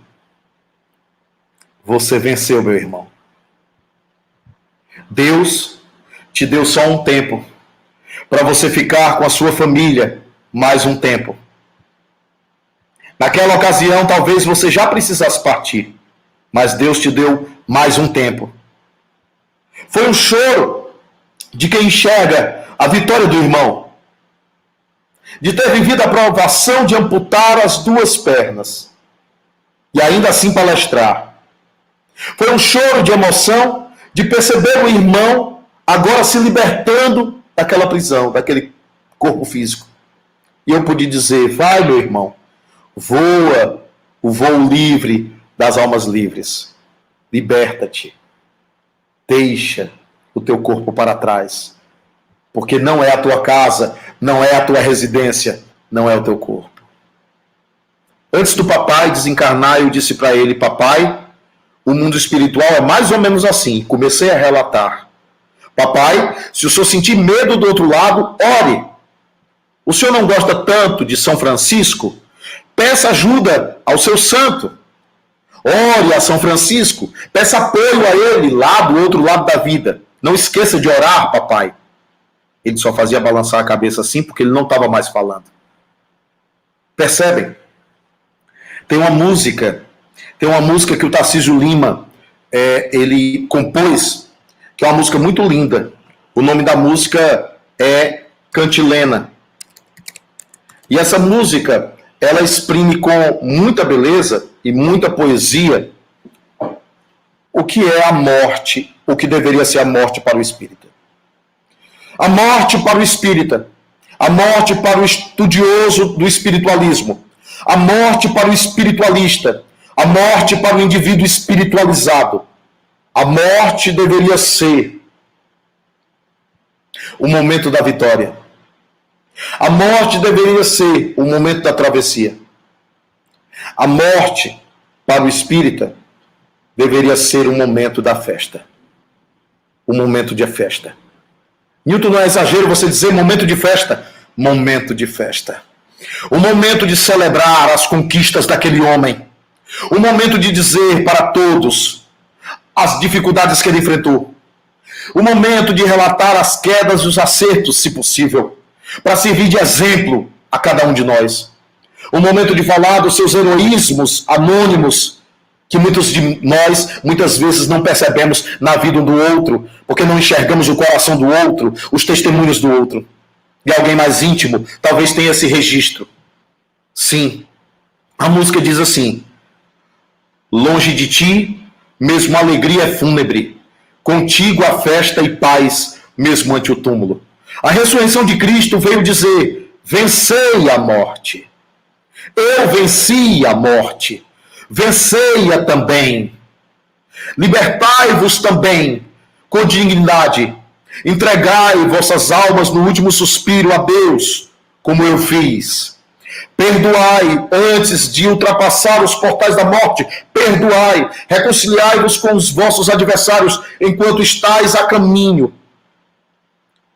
você venceu, meu irmão. Deus te deu só um tempo para você ficar com a sua família mais um tempo. Naquela ocasião, talvez você já precisasse partir, mas Deus te deu mais um tempo. Foi um choro de quem enxerga a vitória do irmão, de ter vivido a provação de amputar as duas pernas e ainda assim palestrar. Foi um choro de emoção de perceber o irmão agora se libertando daquela prisão, daquele corpo físico. E eu pude dizer: vai, meu irmão, voa o voo livre das almas livres. Liberta-te. Deixa o teu corpo para trás. Porque não é a tua casa, não é a tua residência, não é o teu corpo. Antes do papai desencarnar, eu disse para ele: papai, o mundo espiritual é mais ou menos assim. Comecei a relatar. Papai, se o senhor sentir medo do outro lado, ore. O senhor não gosta tanto de São Francisco? Peça ajuda ao seu santo. Ore a São Francisco. Peça apoio a ele lá do outro lado da vida. Não esqueça de orar, papai. Ele só fazia balançar a cabeça assim porque ele não estava mais falando. Percebem? Tem uma música que o Tarcísio Lima ele compôs, que é uma música muito linda. O nome da música é Cantilena. E essa música, ela exprime com muita beleza e muita poesia o que é a morte, o que deveria ser a morte para o espírita. A morte para o espírita, a morte para o estudioso do espiritualismo, a morte para o espiritualista, a morte para o indivíduo espiritualizado. A morte deveria ser o momento da vitória. A morte deveria ser o momento da travessia. A morte para o espírita deveria ser o momento da festa. O momento de festa. Newton, não é exagero você dizer momento de festa? Momento de festa. O momento de celebrar as conquistas daquele homem. O momento de dizer para todos as dificuldades que ele enfrentou. O momento de relatar as quedas e os acertos, se possível, para servir de exemplo a cada um de nós. O momento de falar dos seus heroísmos anônimos, que muitos de nós, muitas vezes, não percebemos na vida um do outro, porque não enxergamos o coração do outro, os testemunhos do outro. E alguém mais íntimo talvez tenha esse registro. Sim, a música diz assim: longe de ti, mesmo a alegria é fúnebre, contigo a festa e paz, mesmo ante o túmulo. A ressurreição de Cristo veio dizer: vencei a morte. Eu venci a morte. Vencei-a também. Libertai-vos também com dignidade. Entregai vossas almas no último suspiro a Deus, como eu fiz. Perdoai antes de ultrapassar os portais da morte. Perdoai. Reconciliai-vos com os vossos adversários enquanto estáis a caminho.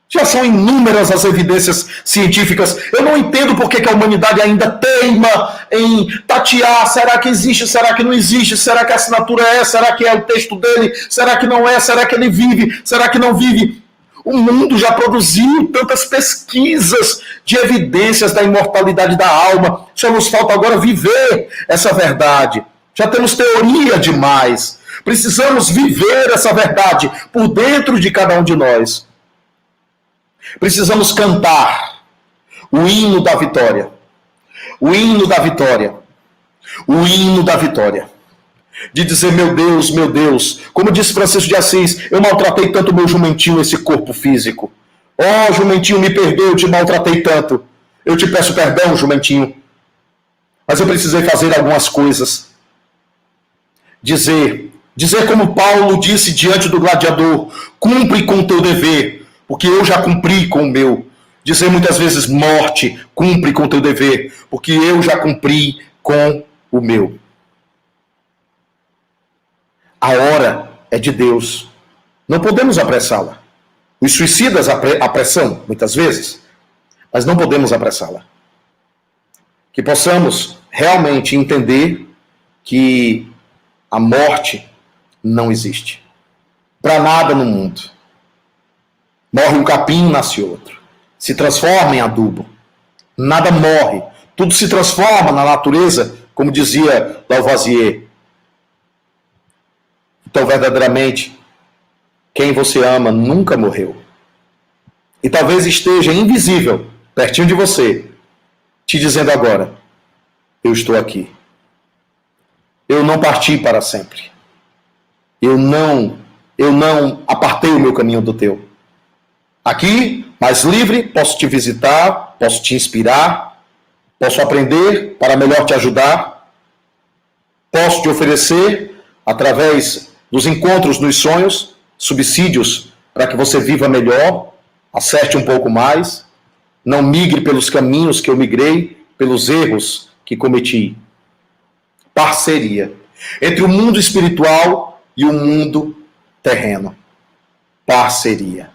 Já são inúmeras as evidências científicas. Eu não entendo por que a humanidade ainda teima em tatear. Será que existe? Será que não existe? Será que a assinatura é? Será que é o texto dele? Será que não é? Será que ele vive? Será que não vive? O mundo já produziu tantas pesquisas de evidências da imortalidade da alma. Só nos falta agora viver essa verdade. Já temos teoria demais. Precisamos viver essa verdade por dentro de cada um de nós. Precisamos cantar o hino da vitória. O hino da vitória. O hino da vitória. De dizer: meu Deus, como disse Francisco de Assis, eu maltratei tanto meu jumentinho, esse corpo físico. Oh, jumentinho, me perdoe, eu te maltratei tanto. Eu te peço perdão, jumentinho. Mas eu precisei fazer algumas coisas. Dizer como Paulo disse diante do gladiador: cumpre com o teu dever, porque eu já cumpri com o meu. Dizer muitas vezes, morte, cumpre com o teu dever, porque eu já cumpri com o meu. A hora é de Deus. Não podemos apressá-la. Os suicidas apressam, muitas vezes, mas não podemos apressá-la. Que possamos realmente entender que a morte não existe. Para nada no mundo. Morre um capim, nasce outro. Se transforma em adubo. Nada morre. Tudo se transforma na natureza, como dizia Lavoisier. Então, verdadeiramente, quem você ama nunca morreu. E talvez esteja invisível, pertinho de você, te dizendo agora, eu estou aqui. Eu não parti para sempre. Eu não apartei o meu caminho do teu. Aqui, mais livre, posso te visitar, posso te inspirar, posso aprender para melhor te ajudar, posso te oferecer, através dos encontros nos sonhos, subsídios para que você viva melhor, acerte um pouco mais, não migre pelos caminhos que eu migrei, pelos erros que cometi. Parceria entre o mundo espiritual e o mundo terreno. Parceria.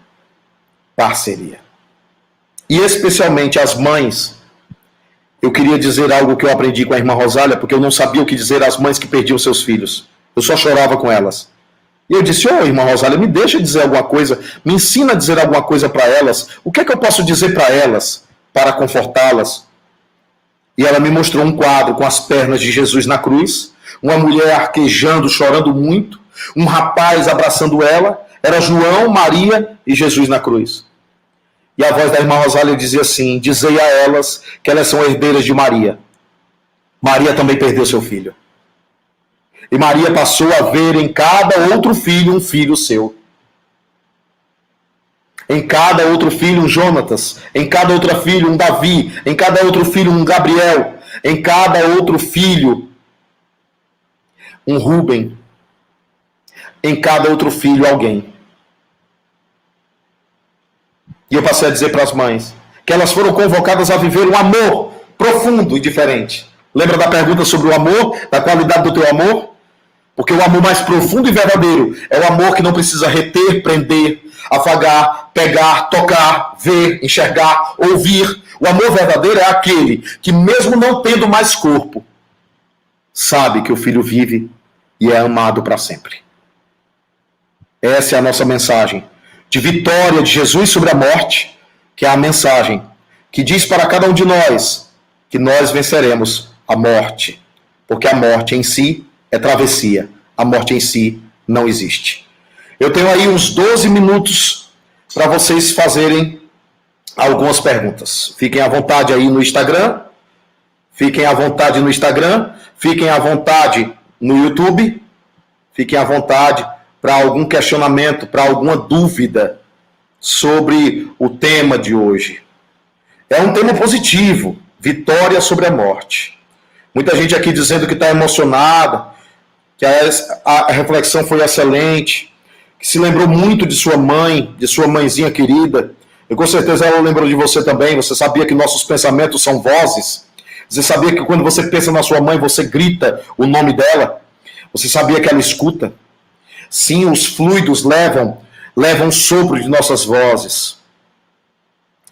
Parceria. E especialmente as mães, eu queria dizer algo que eu aprendi com a irmã Rosália, porque eu não sabia o que dizer às mães que perdiam seus filhos. Eu só chorava com elas. E eu disse, irmã Rosália, me deixa dizer alguma coisa, me ensina a dizer alguma coisa para elas. O que é que eu posso dizer para elas, para confortá-las? E ela me mostrou um quadro com as pernas de Jesus na cruz, uma mulher arquejando, chorando muito, um rapaz abraçando ela, era João, Maria e Jesus na cruz. E a voz da irmã Rosália dizia assim, dizei a elas que elas são herdeiras de Maria. Maria também perdeu seu filho. E Maria passou a ver em cada outro filho um filho seu. Em cada outro filho um Jonatas, em cada outro filho um Davi, em cada outro filho um Gabriel, em cada outro filho um Rúben, em cada outro filho alguém. E eu passei a dizer para as mães que elas foram convocadas a viver um amor profundo e diferente. Lembra da pergunta sobre o amor, da qualidade do teu amor? Porque o amor mais profundo e verdadeiro é o amor que não precisa reter, prender, afagar, pegar, tocar, ver, enxergar, ouvir. O amor verdadeiro é aquele que, mesmo não tendo mais corpo, sabe que o filho vive e é amado para sempre. Essa é a nossa mensagem de vitória de Jesus sobre a morte, que é a mensagem que diz para cada um de nós que nós venceremos a morte, porque a morte em si é travessia, a morte em si não existe. Eu tenho aí uns 12 minutos para vocês fazerem algumas perguntas. Fiquem à vontade aí no Instagram, fiquem à vontade no Instagram, fiquem à vontade no YouTube, fiquem à vontade para algum questionamento, para alguma dúvida sobre o tema de hoje. É um tema positivo, vitória sobre a morte. Muita gente aqui dizendo que está emocionada, que a reflexão foi excelente, que se lembrou muito de sua mãe, de sua mãezinha querida. E com certeza ela lembrou de você também. Você sabia que nossos pensamentos são vozes? Você sabia que quando você pensa na sua mãe, você grita o nome dela? Você sabia que ela escuta? Sim, os fluidos levam sopro de nossas vozes.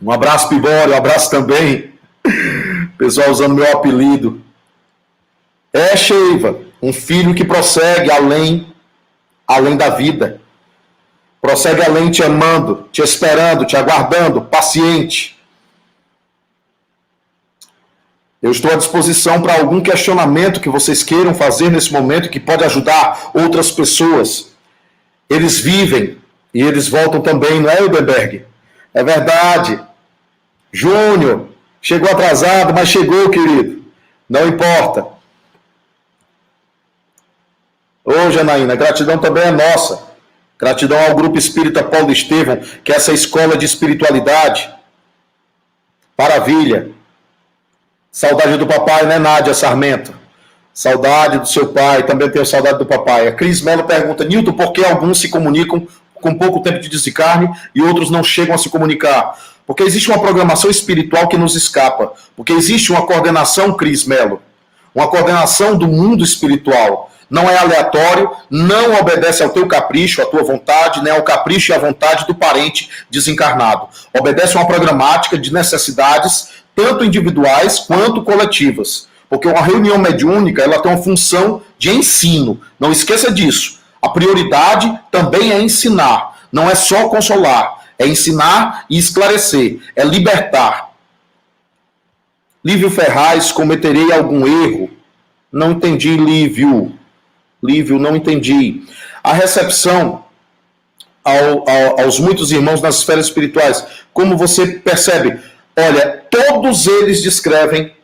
Um abraço, Pibório, um abraço também. Pessoal usando meu apelido. É, Sheiva, um filho que prossegue além da vida. Prossegue além te amando, te esperando, te aguardando, paciente. Eu estou à disposição para algum questionamento que vocês queiram fazer nesse momento que pode ajudar outras pessoas. Eles vivem e eles voltam também, não é, Hildenberg? É verdade. Júnior, chegou atrasado, mas chegou, querido. Não importa. Ô, Janaína, gratidão também é nossa. Gratidão ao Grupo Espírita Paulo Estevão, que é essa escola de espiritualidade. Maravilha. Saudade do papai, né, Nádia Sarmento? Saudade do seu pai, também tenho saudade do papai. A Cris Mello pergunta, Nilton, por que alguns se comunicam com pouco tempo de desencarne e outros não chegam a se comunicar. Porque existe uma programação espiritual que nos escapa. Porque existe uma coordenação, Cris Melo, uma coordenação do mundo espiritual. Não é aleatório, não obedece ao teu capricho, à tua vontade, nem ao capricho e à vontade do parente desencarnado. Obedece a uma programática de necessidades, tanto individuais quanto coletivas. Porque uma reunião mediúnica, ela tem uma função de ensino. Não esqueça disso. A prioridade também é ensinar. Não é só consolar. É ensinar e esclarecer. É libertar. Lívio Ferraz, cometerei algum erro? Não entendi, Lívio. Lívio, não entendi. A recepção aos muitos irmãos nas esferas espirituais, como você percebe? Olha, todos eles descrevem,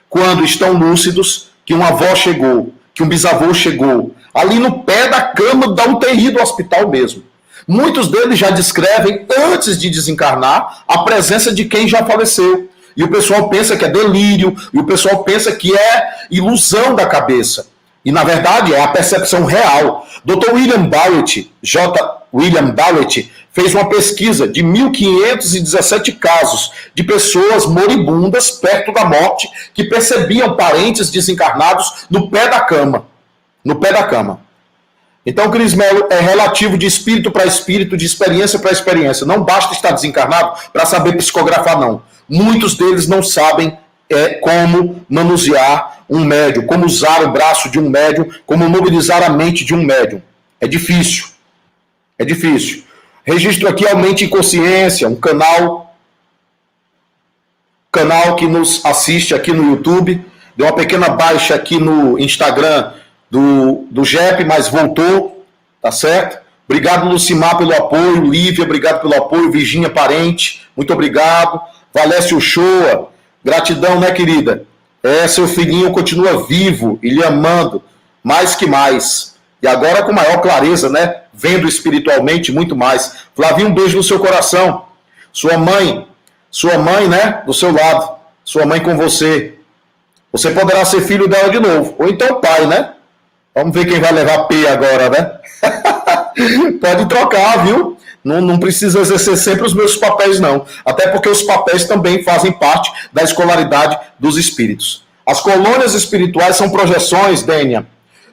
quando estão lúcidos, que uma avó chegou, que um bisavô chegou, ali no pé da cama da UTI do hospital mesmo. Muitos deles já descrevem, antes de desencarnar, a presença de quem já faleceu. E o pessoal pensa que é delírio, e o pessoal pensa que é ilusão da cabeça. E, na verdade, é a percepção real. Dr. William Barrett, J. William Barrett, fez uma pesquisa de 1.517 casos de pessoas moribundas perto da morte que percebiam parentes desencarnados no pé da cama. No pé da cama. Então, Cris Melo, é relativo de espírito para espírito, de experiência para experiência. Não basta estar desencarnado para saber psicografar, não. Muitos deles não sabem como manusear um médium, como usar o braço de um médium, como mobilizar a mente de um médium. É difícil. É difícil. Registro aqui a Mente e Consciência, um canal que nos assiste aqui no YouTube. Deu uma pequena baixa aqui no Instagram do JEP, mas voltou, tá certo? Obrigado, Lucimar, pelo apoio. Lívia, obrigado pelo apoio. Virgínia Parente, muito obrigado. Valécio Shoa, gratidão, né, querida? Seu filhinho continua vivo e lhe amando mais que mais. E agora com maior clareza, né? Vendo espiritualmente muito mais. Flavinho, um beijo no seu coração. Sua mãe, né? Do seu lado. Sua mãe com você. Você poderá ser filho dela de novo. Ou então pai, né? Vamos ver quem vai levar P agora, né? Pode trocar, viu? Não precisa exercer sempre os meus papéis, não. Até porque os papéis também fazem parte da escolaridade dos espíritos. As colônias espirituais são projeções, Dênia,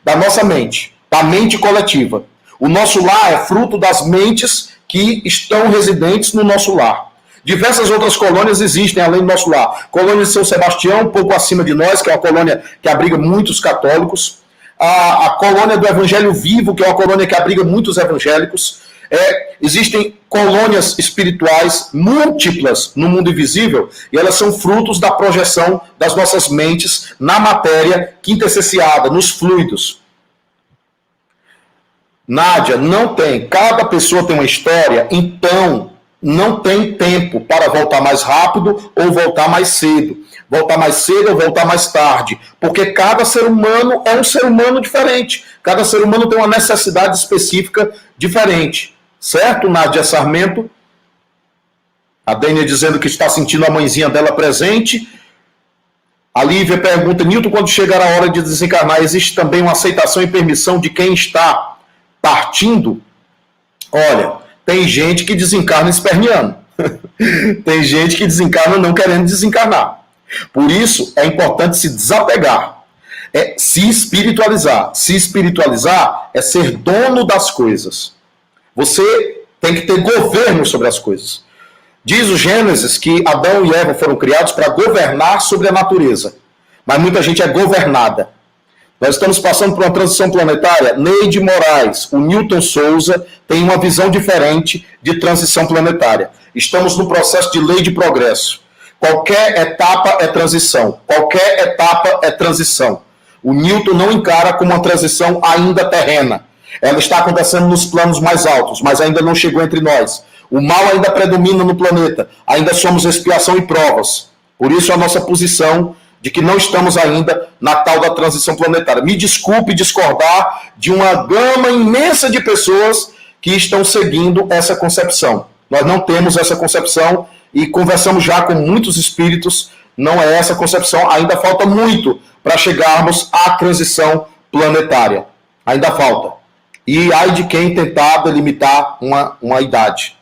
da nossa mente, da mente coletiva. O nosso lar é fruto das mentes que estão residentes no nosso lar. Diversas outras colônias existem além do nosso lar. Colônia de São Sebastião, um pouco acima de nós, que é uma colônia que abriga muitos católicos. A colônia do Evangelho Vivo, que é uma colônia que abriga muitos evangélicos. Existem colônias espirituais múltiplas no mundo invisível e elas são frutos da projeção das nossas mentes na matéria quintessenciada, nos fluidos. Nádia, não tem. Cada pessoa tem uma história, então não tem tempo para voltar mais rápido ou voltar mais cedo. Voltar mais cedo ou voltar mais tarde. Porque cada ser humano é um ser humano diferente. Cada ser humano tem uma necessidade específica diferente. Certo, Nádia Sarmento? A Dênia dizendo que está sentindo a mãezinha dela presente. A Lívia pergunta, Nilton, quando chegar a hora de desencarnar, existe também uma aceitação e permissão de quem está partindo? Olha, tem gente que desencarna esperneando. Tem gente que desencarna não querendo desencarnar. Por isso, é importante se desapegar. Se espiritualizar. Se espiritualizar é ser dono das coisas. Você tem que ter governo sobre as coisas. Diz o Gênesis que Adão e Eva foram criados para governar sobre a natureza. Mas muita gente é governada. Nós estamos passando por uma transição planetária. Neide Moraes, o Newton Souza tem uma visão diferente de transição planetária. Estamos no processo de lei de progresso. Qualquer etapa é transição. Qualquer etapa é transição. O Newton não encara como uma transição ainda terrena. Ela está acontecendo nos planos mais altos, mas ainda não chegou entre nós. O mal ainda predomina no planeta. Ainda somos expiação e provas. Por isso a nossa posição de que não estamos ainda na tal da transição planetária. Me desculpe discordar de uma gama imensa de pessoas que estão seguindo essa concepção. Nós não temos essa concepção e conversamos já com muitos espíritos. Não é essa concepção. Ainda falta muito para chegarmos à transição planetária. Ainda falta. E ai de quem tentar delimitar uma idade.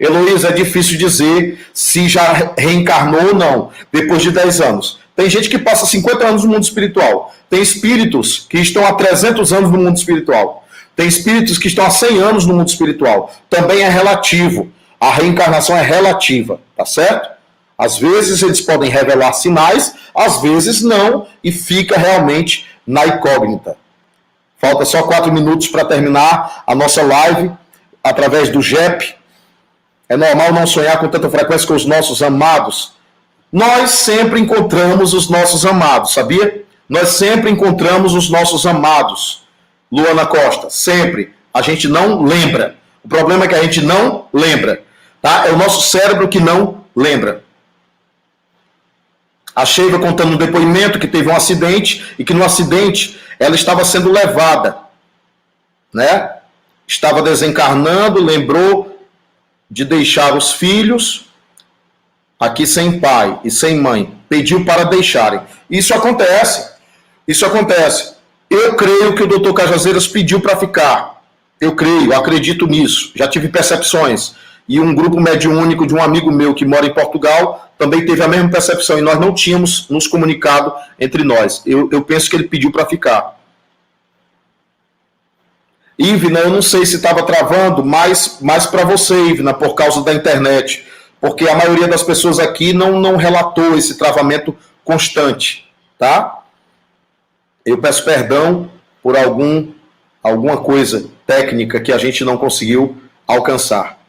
Heloísa, é difícil dizer se já reencarnou ou não, depois de 10 anos. Tem gente que passa 50 anos no mundo espiritual. Tem espíritos que estão há 300 anos no mundo espiritual. Tem espíritos que estão há 100 anos no mundo espiritual. Também é relativo. A reencarnação é relativa, tá certo? Às vezes eles podem revelar sinais, às vezes não, e fica realmente na incógnita. Falta só 4 minutos para terminar a nossa live através do JEP. É normal não sonhar com tanta frequência com os nossos amados. Nós sempre encontramos os nossos amados, sabia? Nós sempre encontramos os nossos amados. Luana Costa, sempre. A gente não lembra. O problema é que a gente não lembra. Tá? É o nosso cérebro que não lembra. A Sheiva contando um depoimento que teve um acidente e que no acidente ela estava sendo levada, né? Estava desencarnando, lembrou de deixar os filhos aqui sem pai e sem mãe. Pediu para deixarem. Isso acontece. Isso acontece. Eu creio que o Dr. Cajazeiras pediu para ficar. Eu creio, acredito nisso. Já tive percepções. E um grupo mediúnico de um amigo meu que mora em Portugal também teve a mesma percepção. E nós não tínhamos nos comunicado entre nós. Eu penso que ele pediu para ficar. Ivna, eu não sei se estava travando, mais para você, Ivna, por causa da internet. Porque a maioria das pessoas aqui não relatou esse travamento constante, tá? Eu peço perdão por alguma coisa técnica que a gente não conseguiu alcançar.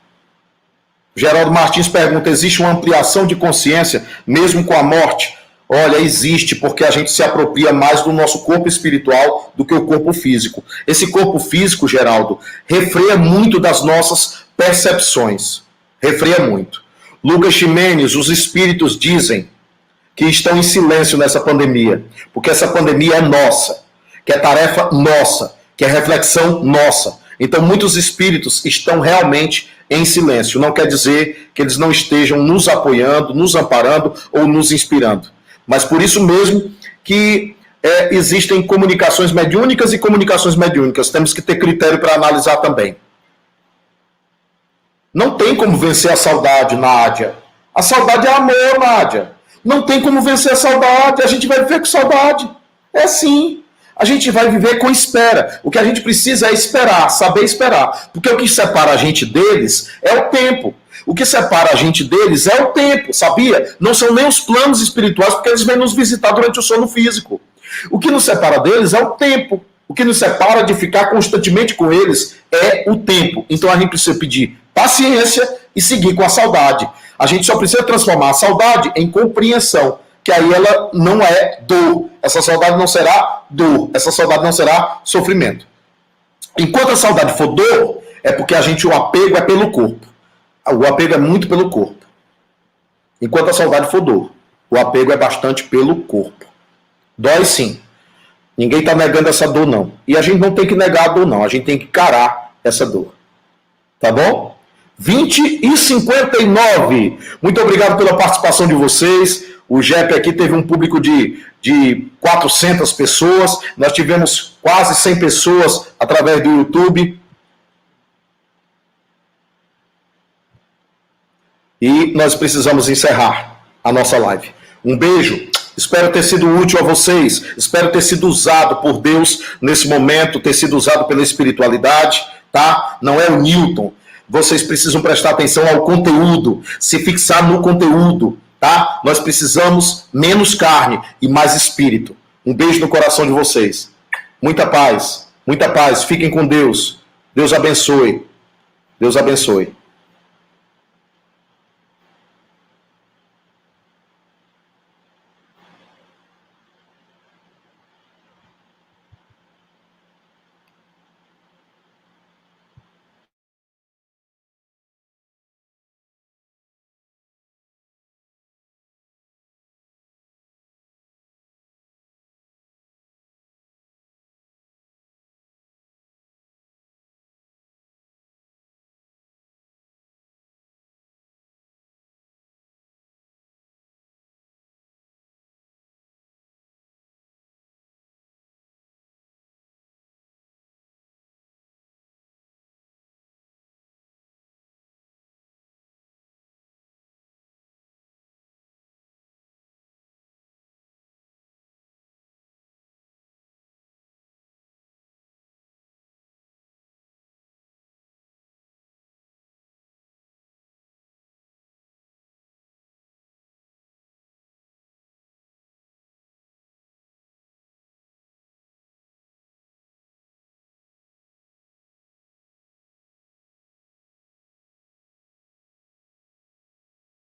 Geraldo Martins pergunta, existe uma ampliação de consciência mesmo com a morte? Olha, existe, porque a gente se apropria mais do nosso corpo espiritual do que o corpo físico. Esse corpo físico, Geraldo, refreia muito das nossas percepções. Refreia muito. Lucas Ximenes, os espíritos dizem que estão em silêncio nessa pandemia, porque essa pandemia é nossa, que é tarefa nossa, que é reflexão nossa. Então, muitos espíritos estão realmente em silêncio. Não quer dizer que eles não estejam nos apoiando, nos amparando ou nos inspirando. Mas por isso mesmo que existem comunicações mediúnicas e comunicações mediúnicas. Temos que ter critério para analisar também. Não tem como vencer a saudade, Nádia. A saudade é amor, Nádia. Não tem como vencer a saudade. A gente vai viver com saudade. É assim. A gente vai viver com espera. O que a gente precisa é esperar, saber esperar. Porque o que separa a gente deles é o tempo. O que separa a gente deles é o tempo, sabia? Não são nem os planos espirituais, porque eles vêm nos visitar durante o sono físico. O que nos separa deles é o tempo. O que nos separa de ficar constantemente com eles é o tempo. Então a gente precisa pedir paciência e seguir com a saudade. A gente só precisa transformar a saudade em compreensão, que aí ela não é dor. Essa saudade não será dor. Essa saudade não será sofrimento. Enquanto a saudade for dor, é porque o apego é pelo corpo. O apego é muito pelo corpo. Enquanto a saudade for dor, o apego é bastante pelo corpo. Dói sim. Ninguém está negando essa dor, não. E a gente não tem que negar a dor, não. A gente tem que encarar essa dor. Tá bom? 20h59. Muito obrigado pela participação de vocês. O JEP aqui teve um público de 400 pessoas. Nós tivemos quase 100 pessoas através do YouTube. E nós precisamos encerrar a nossa live. Um beijo. Espero ter sido útil a vocês. Espero ter sido usado por Deus nesse momento, ter sido usado pela espiritualidade, tá? Não é o Newton. Vocês precisam prestar atenção ao conteúdo, se fixar no conteúdo, tá? Nós precisamos menos carne e mais espírito. Um beijo no coração de vocês. Muita paz, muita paz. Fiquem com Deus. Deus abençoe. Deus abençoe.